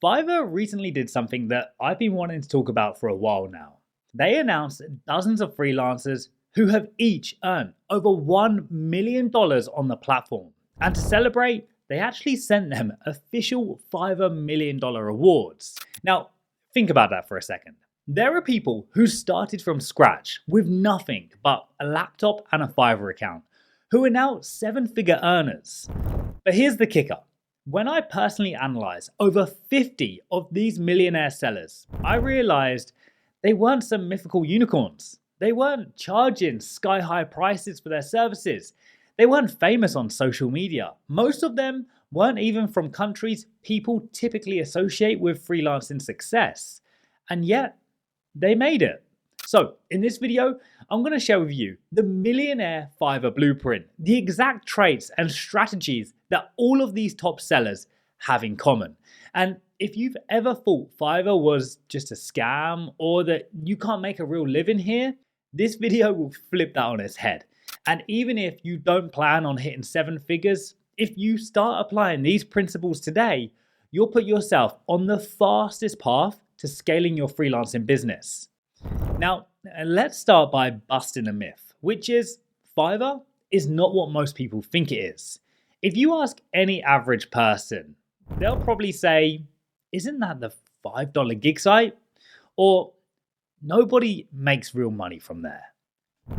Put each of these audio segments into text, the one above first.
Fiverr recently did something that I've been wanting to talk about for a while now. They announced dozens of freelancers who have each earned over $1 million on the platform. And to celebrate, they actually sent them official Fiverr $1 million awards. Now, think about that for a second. There are people who started from scratch with nothing but a laptop and a Fiverr account, who are now seven-figure earners. But here's the kicker. When I personally analysed over 50 of these millionaire sellers, I realised they weren't some mythical unicorns. They weren't charging sky-high prices for their services. They weren't famous on social media. Most of them weren't even from countries people typically associate with freelancing success. And yet, they made it. So, in this video, I'm going to share with you the millionaire Fiverr blueprint, the exact traits and strategies that all of these top sellers have in common. And if you've ever thought Fiverr was just a scam or that you can't make a real living here, this video will flip that on its head. And even if you don't plan on hitting seven figures, if you start applying these principles today, you'll put yourself on the fastest path to scaling your freelancing business. Now, let's start by busting a myth, which is Fiverr is not what most people think it is. If you ask any average person, they'll probably say, isn't that the $5 gig site? Or nobody makes real money from there.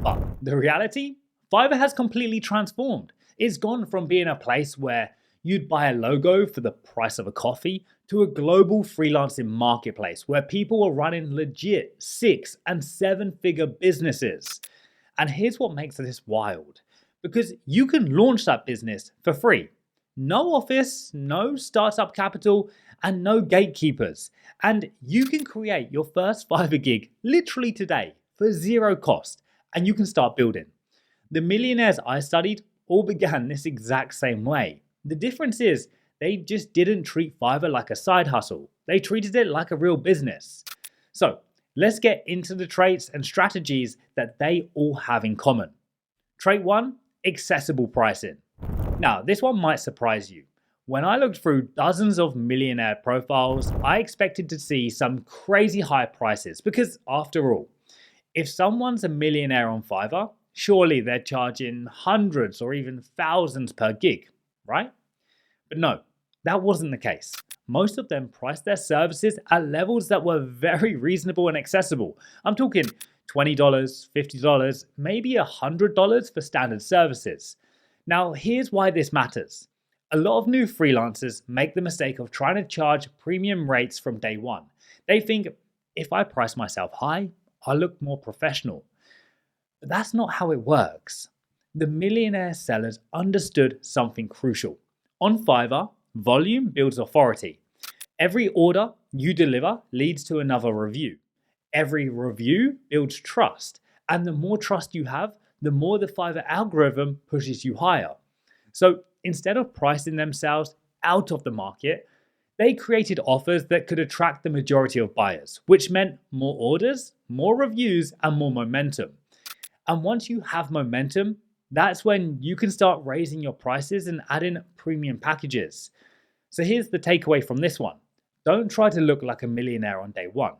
But the reality, Fiverr has completely transformed. It's gone from being a place where you'd buy a logo for the price of a coffee to a global freelancing marketplace where people are running legit 6- and 7-figure businesses. And here's what makes this wild. Because you can launch that business for free. No office, no startup capital, and no gatekeepers. And you can create your first Fiverr gig literally today for zero cost. And you can start building. The millionaires I studied all began this exact same way. The difference is they just didn't treat Fiverr like a side hustle. They treated it like a real business. So let's get into the traits and strategies that they all have in common. Trait 1, accessible pricing. Now, this one might surprise you. When I looked through dozens of millionaire profiles, I expected to see some crazy high prices because after all, if someone's a millionaire on Fiverr, surely they're charging hundreds or even thousands per gig, right? But no, that wasn't the case. Most of them priced their services at levels that were very reasonable and accessible. I'm talking $20, $50, maybe $100 for standard services. Now, here's why this matters. A lot of new freelancers make the mistake of trying to charge premium rates from day one. They think, if I price myself high, I'll look more professional. But that's not how it works. The millionaire sellers understood something crucial. On Fiverr, volume builds authority. Every order you deliver leads to another review. Every review builds trust. And the more trust you have, the more the Fiverr algorithm pushes you higher. So instead of pricing themselves out of the market, they created offers that could attract the majority of buyers, which meant more orders, more reviews, and more momentum. And once you have momentum, that's when you can start raising your prices and adding premium packages. So here's the takeaway from this one. Don't try to look like a millionaire on day one.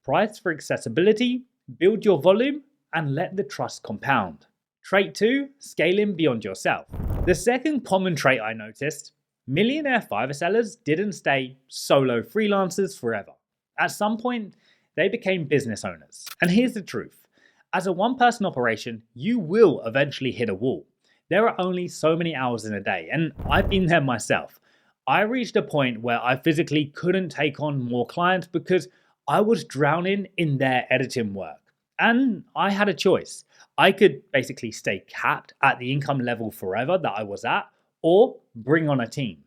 Price for accessibility, build your volume, and let the trust compound. Trait 2, scaling beyond yourself. The second common trait I noticed, millionaire Fiverr sellers didn't stay solo freelancers forever. At some point, they became business owners. And here's the truth. As a one-person operation, you will eventually hit a wall. There are only so many hours in a day, and I've been there myself. I reached a point where I physically couldn't take on more clients because I was drowning in their editing work. And I had a choice. I could basically stay capped at the income level forever that I was at, or bring on a team.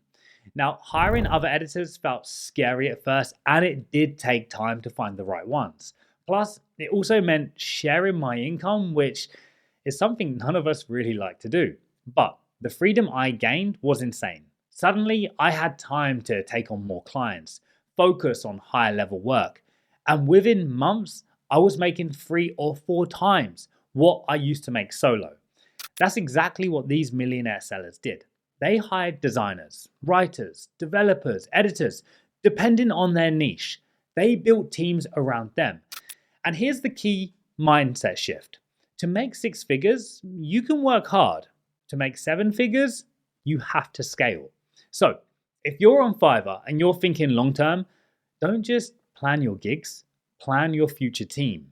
Now, hiring other editors felt scary at first, and it did take time to find the right ones. Plus, it also meant sharing my income, which is something none of us really like to do. But the freedom I gained was insane. Suddenly, I had time to take on more clients, focus on higher level work. And within months, I was making 3 or 4 times what I used to make solo. That's exactly what these millionaire sellers did. They hired designers, writers, developers, editors, depending on their niche. They built teams around them. And here's the key mindset shift. To make 6 figures, you can work hard. To make 7 figures, you have to scale. So if you're on Fiverr and you're thinking long term, don't just plan your gigs, plan your future team.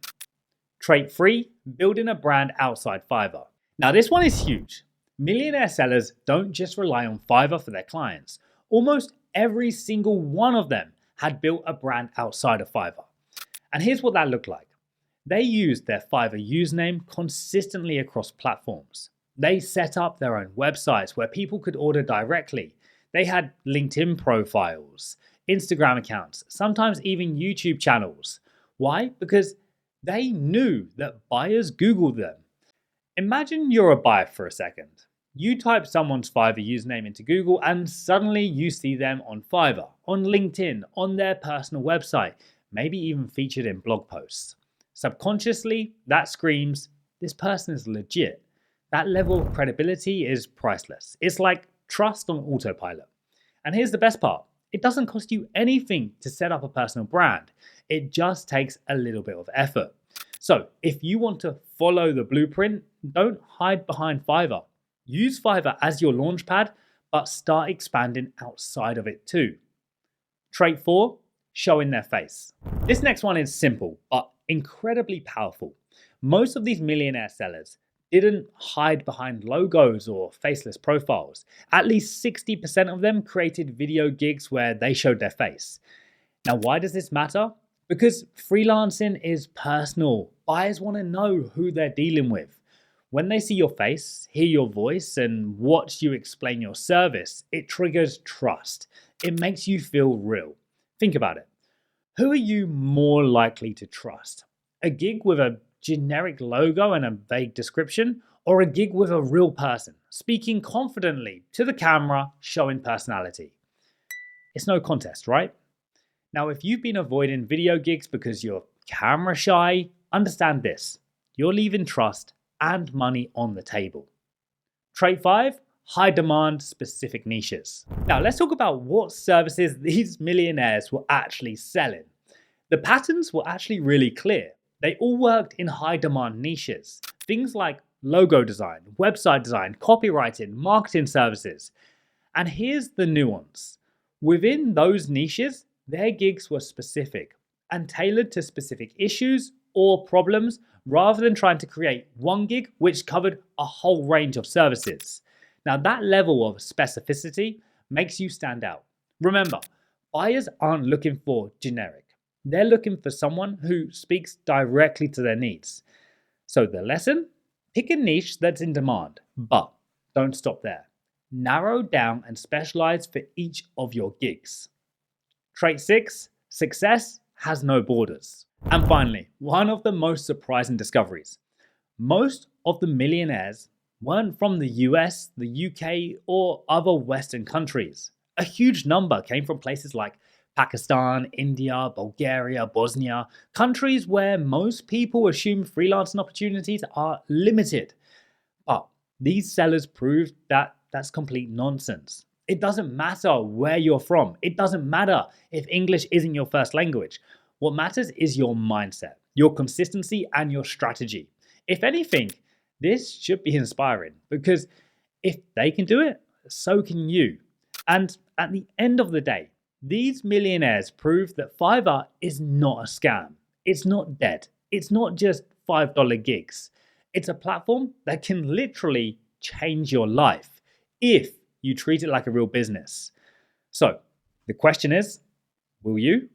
Trait 3, building a brand outside Fiverr. Now this one is huge. Millionaire sellers don't just rely on Fiverr for their clients. Almost every single one of them had built a brand outside of Fiverr. And here's what that looked like. They used their Fiverr username consistently across platforms. They set up their own websites where people could order directly. They had LinkedIn profiles, Instagram accounts, sometimes even YouTube channels. Why? Because they knew that buyers Googled them. Imagine you're a buyer for a second. You type someone's Fiverr username into Google and suddenly you see them on Fiverr, on LinkedIn, on their personal website, maybe even featured in blog posts. Subconsciously, that screams, this person is legit. That level of credibility is priceless. It's like trust on autopilot. And here's the best part. It doesn't cost you anything to set up a personal brand. It just takes a little bit of effort. So if you want to follow the blueprint, don't hide behind Fiverr. Use Fiverr as your launchpad, but start expanding outside of it too. Trait 4, showing their face. This next one is simple, but incredibly powerful. Most of these millionaire sellers didn't hide behind logos or faceless profiles. At least 60% of them created video gigs where they showed their face. Now, why does this matter? Because freelancing is personal. Buyers want to know who they're dealing with. When they see your face, hear your voice, and watch you explain your service, it triggers trust. It makes you feel real. Think about it. Who are you more likely to trust? A gig with a generic logo and a vague description, or a gig with a real person, speaking confidently to the camera, showing personality? It's no contest, right? Now, if you've been avoiding video gigs because you're camera shy, understand this. You're leaving trust and money on the table. Trait 5, high demand specific niches. Now let's talk about what services these millionaires were actually selling. The patterns were actually really clear. They all worked in high demand niches. Things like logo design, website design, copywriting, marketing services. And here's the nuance. Within those niches, their gigs were specific and tailored to specific issues or problems rather than trying to create one gig which covered a whole range of services. Now that level of specificity makes you stand out. Remember, buyers aren't looking for generic. They're looking for someone who speaks directly to their needs. So the lesson? Pick a niche that's in demand, but don't stop there. Narrow down and specialize for each of your gigs. Trait 6, success has no borders. And finally, one of the most surprising discoveries. Most of the millionaires weren't from the US, the UK, or other Western countries. A huge number came from places like Pakistan, India, Bulgaria, Bosnia, countries where most people assume freelancing opportunities are limited. But these sellers proved that that's complete nonsense. It doesn't matter where you're from. It doesn't matter if English isn't your first language. What matters is your mindset, your consistency, and your strategy. If anything, this should be inspiring because if they can do it, so can you. And at the end of the day, these millionaires prove that Fiverr is not a scam. It's not dead. It's not just $5 gigs. It's a platform that can literally change your life if you treat it like a real business. So the question is, will you?